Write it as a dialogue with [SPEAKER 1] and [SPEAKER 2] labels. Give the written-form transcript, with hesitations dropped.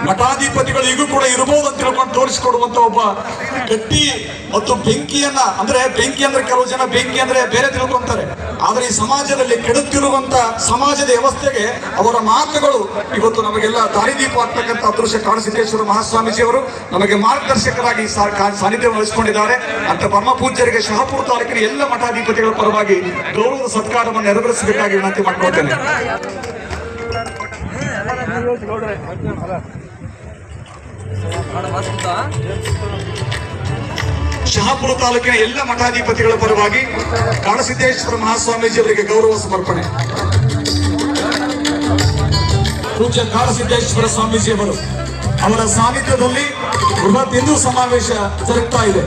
[SPEAKER 1] ಮಠಾಧಿಪತಿಗಳು ಈಗೂ ಕೂಡ ಇರಬಹುದು ಅಂತ ತಿಳ್ಕೊಂಡು ತೋರಿಸಿಕೊಡುವಂತ ಒಬ್ಬ ಗಟ್ಟಿ ಮತ್ತು ಬೆಂಕಿಯನ್ನ, ಅಂದ್ರೆ ಬೆಂಕಿ ಅಂದ್ರೆ ಕೆಲವು ಜನ ಬೆಂಕಿ ಅಂದ್ರೆ ಬೇರೆ ತಿಳ್ಕೊಂತಾರೆ, ಆದ್ರೆ ಈ ಸಮಾಜದಲ್ಲಿ ಕೆಡುತ್ತಿರುವಂತ ಸಮಾಜದ ವ್ಯವಸ್ಥೆಗೆ ಅವರ ಮಾತುಗಳು ಇವತ್ತು ನಮಗೆಲ್ಲ ದಾರಿದೀಪ ಆಗ್ತಕ್ಕಂಥ ಅದೃಶ್ಯ ಕಾಡಸಿದ್ದೇಶ್ವರ ಮಹಾಸ್ವಾಮೀಜಿಯವರು ನಮಗೆ ಮಾರ್ಗದರ್ಶಕರಾಗಿ ಸಾನ್ನಿಧ್ಯ ವಹಿಸಿಕೊಂಡಿದ್ದಾರೆ ಅಂತ ಪರಮ ಪೂಜ್ಯರಿಗೆ ಶಹಾಪುರ ತಾಲೂಕಿನ ಎಲ್ಲ ಮಠಾಧಿಪತಿಗಳ ಪರವಾಗಿ ಗೌರವದ ಸತ್ಕಾರವನ್ನು ನೆರವೇರಿಸಬೇಕಾಗಿ ವಿನಂತಿ ಮಾಡಿಕೊಳ್ತೇನೆ. ಶಹಾಪುರ ತಾಲೂಕಿನ ಎಲ್ಲ ಮಠಾಧಿಪತಿಗಳ ಪರವಾಗಿ ಕಾಡಸಿದ್ದೇಶ್ವರ ಮಹಾಸ್ವಾಮೀಜಿ ಅವರಿಗೆ ಗೌರವ ಸಮರ್ಪಣೆ. ಪೂಜ್ಯ ಕಾಡಸಿದ್ದೇಶ್ವರ ಸ್ವಾಮೀಜಿಯವರು ಅವರ ಸಾನ್ನಿಧ್ಯದಲ್ಲಿ ಬೃಹತ್ ಹಿಂದೂ ಸಮಾವೇಶ ಜರುಗ್ತಾ ಇದೆ.